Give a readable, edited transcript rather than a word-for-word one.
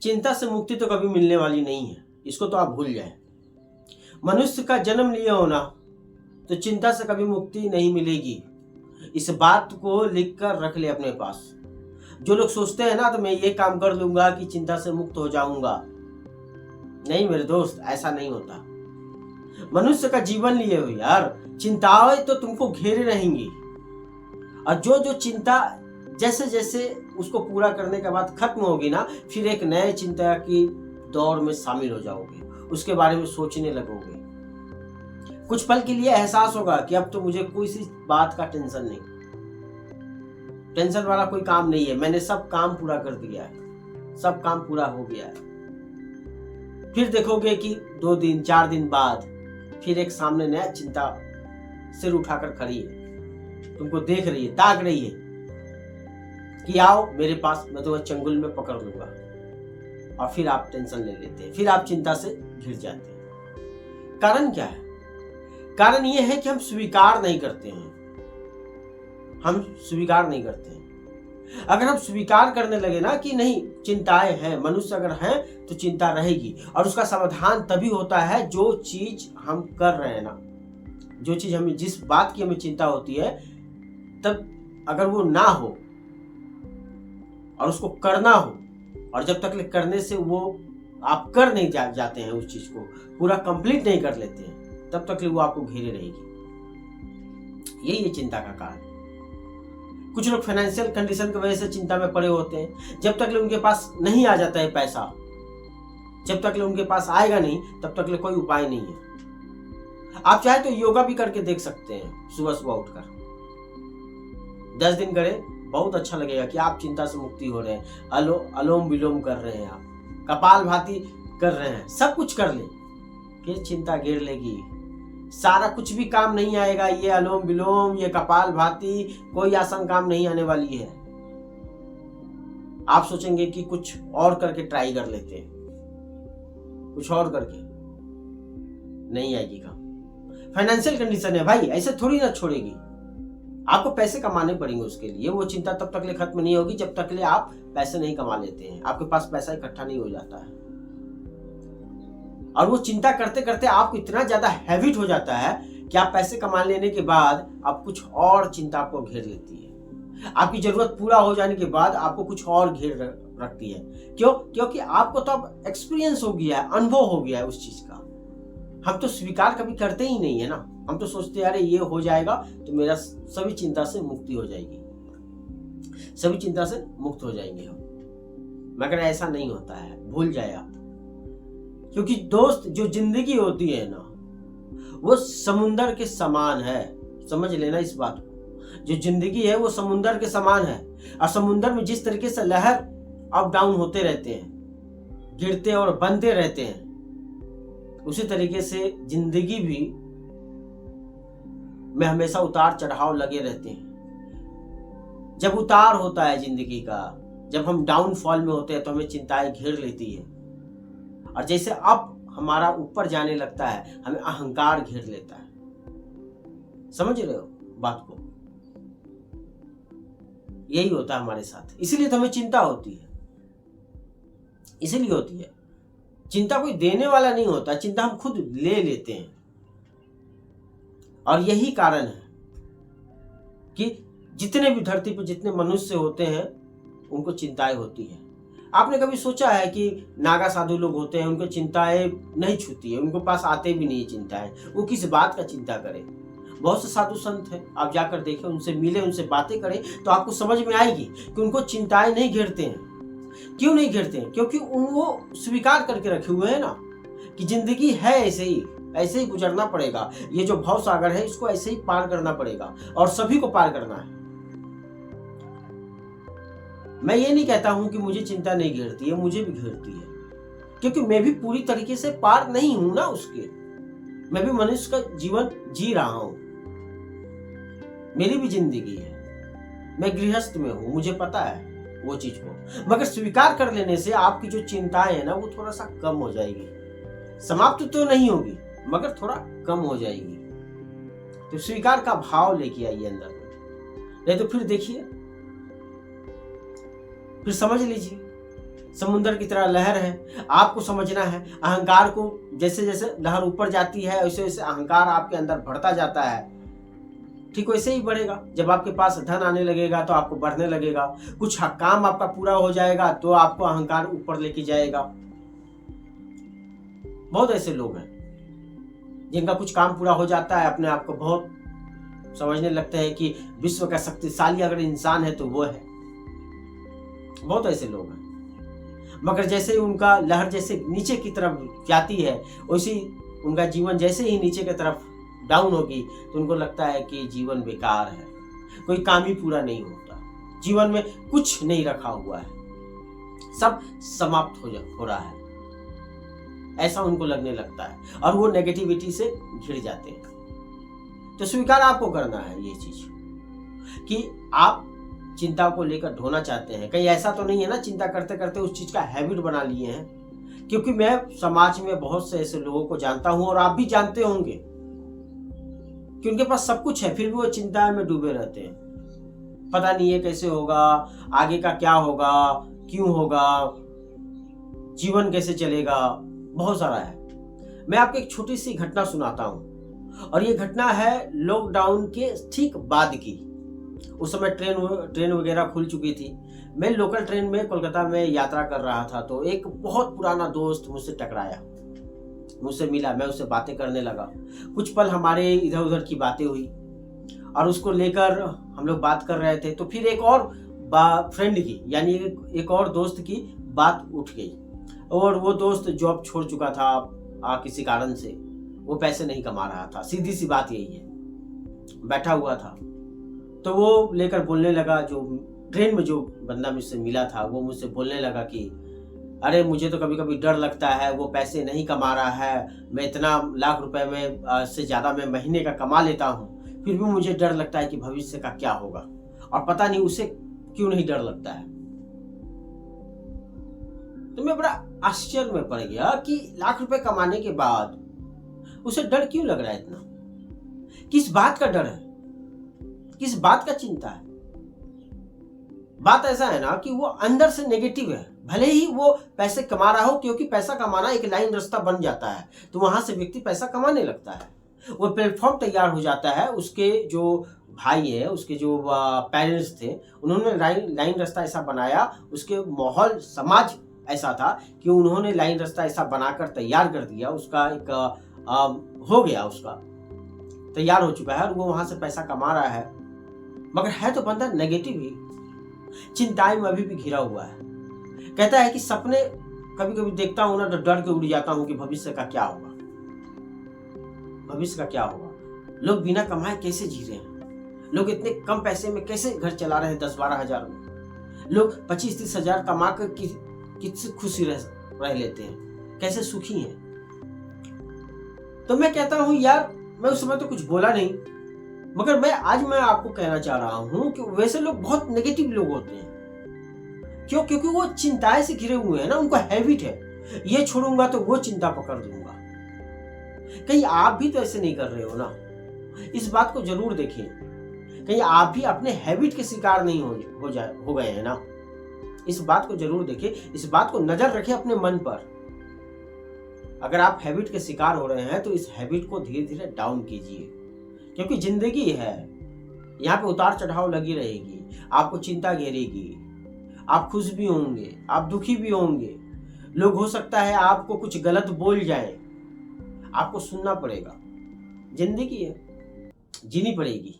चिंता से मुक्ति तो कभी मिलने वाली नहीं है, इसको तो आप भूल जाएं। मनुष्य का जन्म लिए होना तो चिंता से कभी मुक्ति नहीं मिलेगी। इस बात को लिख कर रख ले अपने पास। जो लोग सोचते हैं ना तो मैं ये काम कर लूंगा कि चिंता से मुक्त हो जाऊंगा, नहीं मेरे दोस्त, ऐसा नहीं होता। मनुष्य का जीवन लिए हो यार, चिंताएं तो तुमको घेरे रहेंगी, और जो जो चिंता जैसे जैसे उसको पूरा करने के बाद खत्म होगी ना, फिर एक नए चिंता की दौर में शामिल हो जाओगे, उसके बारे में सोचने लगोगे। कुछ पल के लिए एहसास होगा कि अब तो मुझे कोई सी बात का टेंशन नहीं, टेंशन वाला कोई काम नहीं है, मैंने सब काम पूरा कर दिया है, सब काम पूरा हो गया है। फिर देखोगे कि 2 दिन 4 दिन बाद फिर एक सामने नया चिंता सिर उठाकर खड़ी है, तुमको देख रही है, ताक रही है कि आओ मेरे पास, मैं तुम्हें चंगुल में पकड़ लूंगा। और फिर आप टेंशन ले लेते हैं, फिर आप चिंता से घिर जाते हैं। कारण क्या है? कारण यह है कि हम स्वीकार नहीं करते हैं, हम स्वीकार नहीं करते हैं। अगर हम स्वीकार करने लगे ना कि नहीं चिंताएं हैं, मनुष्य अगर हैं तो चिंता रहेगी, और उसका समाधान तभी होता है जो चीज हम कर रहे हैं ना, जो चीज हमें, जिस बात की हमें चिंता होती है, तब अगर वो ना हो और उसको करना हो, और जब तक करने से वो आप कर नहीं जाते हैं, उस चीज को पूरा कंप्लीट नहीं कर लेते हैं, तब तक वो आपको घेरे रहेगी। यही है चिंता का कारण। कुछ लोग फाइनेंशियल कंडीशन की वजह से चिंता में पड़े होते हैं। जब तक उनके पास नहीं आ जाता है पैसा, जब तक उनके पास आएगा नहीं, तब तक कोई उपाय नहीं है। आप चाहे तो योगा भी करके देख सकते हैं, सुबह सुबह उठकर 10 दिन करें, बहुत अच्छा लगेगा कि आप चिंता से मुक्ति हो रहे हैं। अलोम विलोम कर रहे हैं, आप कपाल भाती कर रहे हैं, सब कुछ कर ले, फिर चिंता घेर लेगी। सारा कुछ भी काम नहीं आएगा, ये अलोम विलोम, ये कपाल भाती, कोई आसान काम नहीं आने वाली है। आप सोचेंगे कि कुछ और करके ट्राई कर लेते हैं, कुछ और करके नहीं आएगी काम। फाइनेंशियल कंडीशन है भाई, ऐसे थोड़ी ना छोड़ेगी, आपको पैसे कमाने पड़ेंगे उसके लिए। वो चिंता तब तक ले खत्म नहीं होगी जब तक ले आप पैसे नहीं कमा लेते हैं, आपके पास पैसा इकट्ठा नहीं हो जाता है। और वो चिंता करते करते आपको इतना ज्यादा हैबिट हो जाता है कि आप पैसे कमा लेने के बाद आप कुछ और चिंता आपको घेर लेती है। आपकी जरूरत पूरा हो जाने के बाद आपको कुछ और घेर रखती है। क्यों? क्योंकि आपको तो अब एक्सपीरियंस हो गया है, अनुभव हो गया है उस चीज का। हम तो स्वीकार कभी करते ही नहीं है ना, हम तो सोचते हैं अरे ये हो जाएगा तो मेरा सभी चिंता से मुक्ति हो जाएगी, सभी चिंता से मुक्त हो जाएंगे हम। मगर ऐसा नहीं होता है, भूल जाए आप। क्योंकि दोस्त, जो जिंदगी होती है ना, वो समुंदर के समान है, समझ लेना इस बात को। जो जिंदगी है वो समुंदर के समान है, और समुंदर में जिस तरीके से लहर अप डाउन होते रहते हैं, गिरते और बनते रहते हैं, उसी तरीके से जिंदगी भी में हमेशा उतार चढ़ाव लगे रहते हैं। जब उतार होता है जिंदगी का, जब हम डाउनफॉल में होते हैं, तो हमें चिंताएं घेर लेती है। और जैसे अब हमारा ऊपर जाने लगता है, हमें अहंकार घेर लेता है। समझ रहे हो बात को? यही होता है हमारे साथ, इसीलिए तो हमें चिंता होती है, इसीलिए होती है। चिंता कोई देने वाला नहीं होता, चिंता हम खुद ले लेते हैं। और यही कारण है कि जितने भी धरती पर जितने मनुष्य होते हैं, उनको चिंताएं होती है। आपने कभी सोचा है कि नागा साधु लोग होते हैं, उनको चिंताएं नहीं छूती है, उनको पास आते भी नहीं चिंताएं, वो किस बात का चिंता करें? बहुत से साधु संत हैं, आप जाकर देखें, उनसे मिले, उनसे बातें करें, तो आपको समझ में आएगी कि उनको चिंताएं नहीं घेरते हैं। क्यों नहीं घेरते हैं? क्योंकि वो स्वीकार करके रखे हुए हैं ना कि जिंदगी है ऐसे ही गुजरना पड़ेगा। ये जो भव सागर है, इसको ऐसे ही पार करना पड़ेगा, और सभी को पार करना है। मैं ये नहीं कहता हूं कि मुझे चिंता नहीं घेरती है, मुझे भी घेरती है, क्योंकि मैं भी पूरी तरीके से पार नहीं हूं ना उसके। मैं भी मनुष्य का जीवन जी रहा हूं, मेरी भी जिंदगी है, मैं गृहस्थ में हूं, मुझे पता है वो चीज को। मगर स्वीकार कर लेने से आपकी जो चिंताएं है ना, वो थोड़ा सा कम हो जाएगी। समाप्त तो नहीं होगी, मगर थोड़ा कम हो जाएगी। तो स्वीकार का भाव लेके आइए अंदर में, नहीं तो फिर देखिए, फिर समझ लीजिए, समुद्र की तरह लहर है, आपको समझना है। अहंकार को जैसे जैसे लहर ऊपर जाती है वैसे वैसे अहंकार आपके अंदर बढ़ता जाता है, ठीक वैसे ही बढ़ेगा। जब आपके पास धन आने लगेगा तो आपको बढ़ने लगेगा, कुछ काम आपका पूरा हो जाएगा तो आपको अहंकार ऊपर लेके जाएगा। बहुत ऐसे लोग हैं जिनका कुछ काम पूरा हो जाता है, अपने आप को बहुत समझने लगते हैं कि विश्व का शक्तिशाली अगर इंसान है तो वो है। बहुत ऐसे लोग हैं, मगर जैसे ही उनका लहर जैसे नीचे की तरफ जाती है वैसे उनका जीवन जैसे ही नीचे की तरफ डाउन होगी तो उनको लगता है कि जीवन बेकार है, कोई काम ही पूरा नहीं होता, जीवन में कुछ नहीं रखा हुआ है, सब समाप्त हो रहा है, ऐसा उनको लगने लगता है और वो नेगेटिविटी से घिर जाते हैं। तो स्वीकार आपको करना है ये चीज कि आप चिंता को लेकर ढोना चाहते हैं। कहीं ऐसा तो नहीं है ना चिंता करते करते उस चीज का हैबिट बना लिए हैं? क्योंकि मैं समाज में बहुत से ऐसे लोगों को जानता हूं और आप भी जानते होंगे कि उनके पास सब कुछ है फिर भी वो चिंता में डूबे रहते हैं। पता नहीं है कैसे होगा, आगे का क्या होगा, क्यों होगा, जीवन कैसे चलेगा, बहुत सारा है। मैं आपको एक छोटी सी घटना सुनाता हूं और ये घटना है लॉकडाउन के ठीक बाद की। उस समय ट्रेन वगैरह खुल चुकी थी। मैं लोकल ट्रेन में कोलकाता में यात्रा कर रहा था तो एक बहुत पुराना दोस्त मुझसे टकराया, मुझसे मिला, मैं उससे बातें करने लगा। कुछ पल हमारे इधर उधर की बातें हुई और उसको लेकर हम लोग बात कर रहे थे तो फिर एक और फ्रेंड की यानी एक और दोस्त की बात उठ गई और वो दोस्त जॉब छोड़ चुका था किसी कारण से, वो पैसे नहीं कमा रहा था, सीधी सी बात यही है, बैठा हुआ था। तो वो लेकर बोलने लगा, जो ट्रेन में जो बंदा मुझसे मिला था वो मुझसे बोलने लगा कि अरे मुझे तो कभी कभी डर लगता है, वो पैसे नहीं कमा रहा है, मैं इतना लाख रुपए में से ज़्यादा मैं महीने का कमा लेता हूँ, फिर भी मुझे डर लगता है कि भविष्य का क्या होगा। और पता नहीं उसे क्यों नहीं डर लगता है। तो मैं बड़ा आश्चर्य में पड़ गया कि लाख रुपए कमाने के बाद उसे डर क्यों लग रहा है इतना, किस बात का डर है, किस बात का चिंता है। बात ऐसा है ना कि वो अंदर से नेगेटिव है, भले ही वो पैसे कमा रहा हो, क्योंकि पैसा कमाना एक लाइन रास्ता बन जाता है तो वहां से व्यक्ति पैसा कमाने लगता है, वो प्लेटफॉर्म तैयार हो जाता है। उसके जो भाई है, उसके जो पेरेंट्स थे, उन्होंने लाइन रास्ता ऐसा बनाया, उसके माहौल समाज ऐसा था कि उन्होंने लाइन रास्ता ऐसा बनाकर तैयार कर दिया, उसका एक हो गया, उसका तैयार हो चुका है और वो वहां से पैसा कमा रहा है। मगर है तो बंदा नेगेटिव ही, चिंताएं में अभी भी घिरा हुआ है। कहता है कि सपने कभी कभी देखता हूं ना तो डर के उड़ जाता हूं कि भविष्य का क्या होगा, भविष्य का क्या होगा। लोग बिना कमाए कैसे जी रहे हैं, लोग इतने कम पैसे में कैसे घर चला रहे हैं, 10-12 हजार में। लोग 25-30 हजार कमा कर किससे खुशी रह लेते हैं, कैसे सुखी हैं। तो मैं कहता हूं यार, मैं उस समय तो कुछ बोला नहीं, मगर मैं आपको कहना चाह रहा हूं कि वैसे लोग बहुत नेगेटिव लोग होते हैं। क्यों? क्योंकि वो चिंताएं से घिरे हुए हैं ना, उनको हैबिट है, ये छोड़ूंगा तो वो चिंता पकड़ लूंगा। कहीं आप भी तो ऐसे नहीं कर रहे हो ना, इस बात को जरूर देखिए, कहीं आप भी अपने हैबिट के शिकार नहीं हो गए हैं ना, इस बात को जरूर देखिए, इस बात को नजर रखें अपने मन पर। अगर आप हैबिट के शिकार हो रहे हैं तो इस हैबिट को धीरे धीरे डाउन कीजिए, क्योंकि जिंदगी है, यहाँ पे उतार चढ़ाव लगी रहेगी, आपको चिंता घेरेगी, आप खुश भी होंगे, आप दुखी भी होंगे, लोग हो सकता है आपको कुछ गलत बोल जाएं, आपको सुनना पड़ेगा। जिंदगी है, जीनी पड़ेगी।